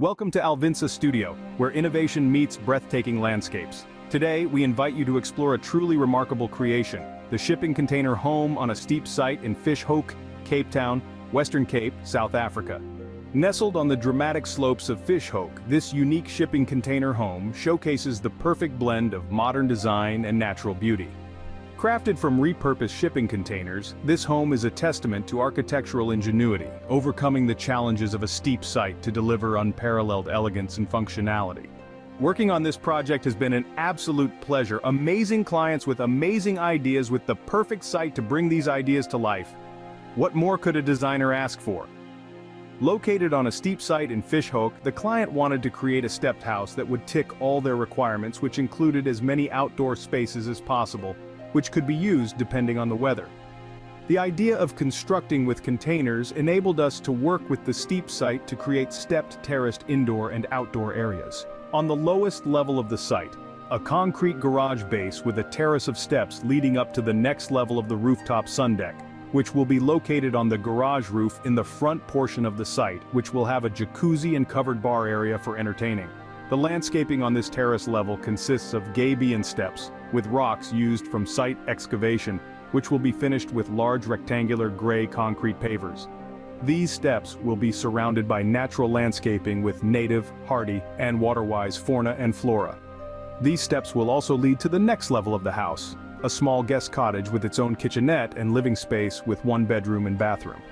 Welcome to Alvinsa Studio, where innovation meets breathtaking landscapes. Today, we invite you to explore a truly remarkable creation, the shipping container home on a steep site in Hoek, Cape Town, Western Cape, South Africa. Nestled on the dramatic slopes of Hoek, this unique shipping container home showcases the perfect blend of modern design and natural beauty. Crafted from repurposed shipping containers, this home is a testament to architectural ingenuity, overcoming the challenges of a steep site to deliver unparalleled elegance and functionality. Working on this project has been an absolute pleasure. Amazing clients with amazing ideas with the perfect site to bring these ideas to life. What more could a designer ask for? Located on a steep site in Hoek, the client wanted to create a stepped house that would tick all their requirements, which included as many outdoor spaces as possible, which could be used depending on the weather. The idea of constructing with containers enabled us to work with the steep site to create stepped terraced indoor and outdoor areas. On the lowest level of the site, a concrete garage base with a terrace of steps leading up to the next level of the rooftop sun deck, which will be located on the garage roof in the front portion of the site, which will have a jacuzzi and covered bar area for entertaining. The landscaping on this terrace level consists of gabion steps, with rocks used from site excavation, which will be finished with large rectangular gray concrete pavers. These steps will be surrounded by natural landscaping with native, hardy, and water-wise fauna and flora. These steps will also lead to the next level of the house, a small guest cottage with its own kitchenette and living space with one bedroom and bathroom.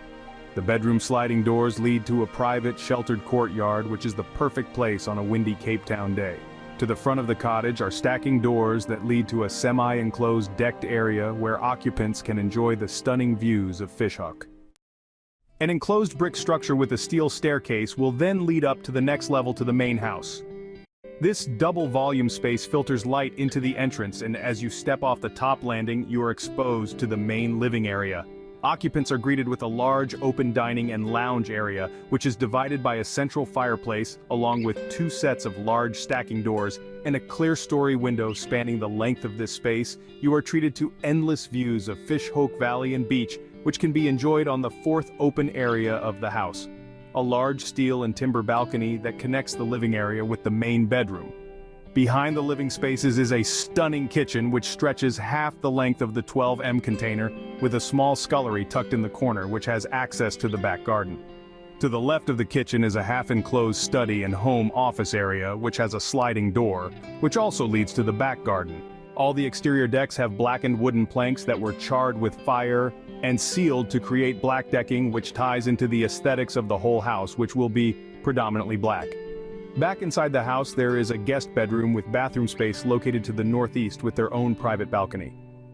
The bedroom sliding doors lead to a private, sheltered courtyard, which is the perfect place on a windy Cape Town day. To the front of the cottage are stacking doors that lead to a semi-enclosed decked area where occupants can enjoy the stunning views of Hoek. An enclosed brick structure with a steel staircase will then lead up to the next level to the main house. This double volume space filters light into the entrance, and as you step off the top landing, you are exposed to the main living area. Occupants are greeted with a large open dining and lounge area, which is divided by a central fireplace, along with two sets of large stacking doors and a clear-story window spanning the length of this space. You are treated to endless views of Hoek Valley and beach, which can be enjoyed on the fourth open area of the house. A large steel and timber balcony that connects the living area with the main bedroom. Behind the living spaces is a stunning kitchen which stretches half the length of the 12M container, with a small scullery tucked in the corner which has access to the back garden. To the left of the kitchen is a half-enclosed study and home office area which has a sliding door, which also leads to the back garden. All the exterior decks have blackened wooden planks that were charred with fire and sealed to create black decking, which ties into the aesthetics of the whole house, which will be predominantly black. Back inside the house there is a guest bedroom with bathroom space located to the northeast with their own private balcony.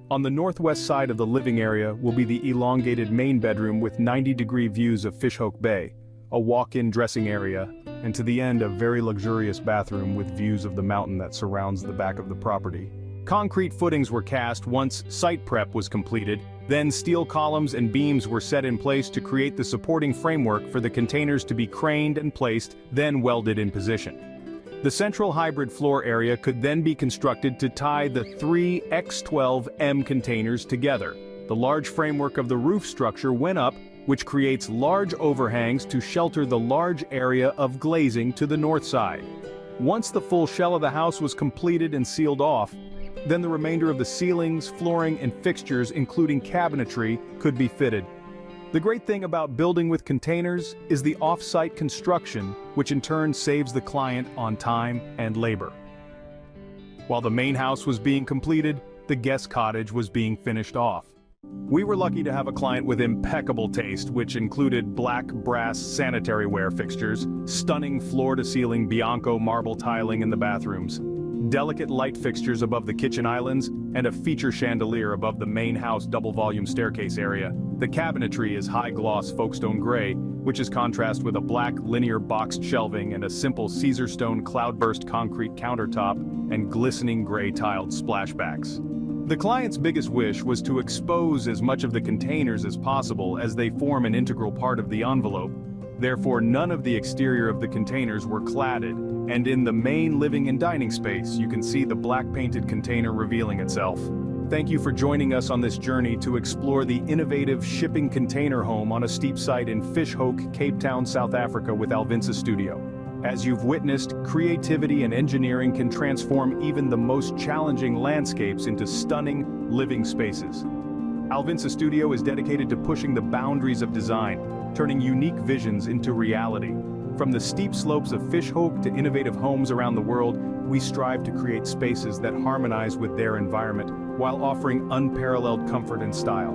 On the northwest side of the living area will be the elongated main bedroom with 90-degree views of Hoek Bay, a walk-in dressing area, and to the end a very luxurious bathroom with views of the mountain that surrounds the back of the property. Concrete footings were cast once site prep was completed, then steel columns and beams were set in place to create the supporting framework for the containers to be craned and placed, then welded in position. The central hybrid floor area could then be constructed to tie the three X12M containers together. The large framework of the roof structure went up, which creates large overhangs to shelter the large area of glazing to the north side. Once the full shell of the house was completed and sealed off, then the remainder of the ceilings, flooring, and fixtures, including cabinetry, could be fitted. The great thing about building with containers is the off-site construction, which in turn saves the client on time and labor. While the main house was being completed, the guest cottage was being finished off. We were lucky to have a client with impeccable taste, which included black brass sanitary ware fixtures, stunning floor-to-ceiling Bianco marble tiling in the bathrooms, delicate light fixtures above the kitchen islands, and a feature chandelier above the main house double-volume staircase area. The cabinetry is high-gloss Folkestone gray, which is contrast with a black linear boxed shelving and a simple Caesar stone cloudburst concrete countertop and glistening gray tiled splashbacks. The client's biggest wish was to expose as much of the containers as possible as they form an integral part of the envelope. Therefore, none of the exterior of the containers were cladded, and in the main living and dining space, you can see the black-painted container revealing itself. Thank you for joining us on this journey to explore the innovative shipping container home on a steep site in Hoek, Cape Town, South Africa with Alvinsa Studio. As you've witnessed, creativity and engineering can transform even the most challenging landscapes into stunning, living spaces. Alvinsa Studio is dedicated to pushing the boundaries of design, turning unique visions into reality. From the steep slopes of Hoek to innovative homes around the world, we strive to create spaces that harmonize with their environment while offering unparalleled comfort and style.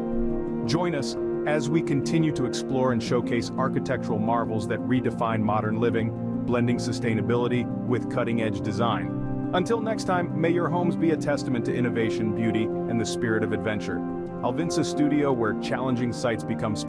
Join us as we continue to explore and showcase architectural marvels that redefine modern living, blending sustainability with cutting-edge design. Until next time, may your homes be a testament to innovation, beauty, and the spirit of adventure. Alvinsa Studio, where challenging sites become space.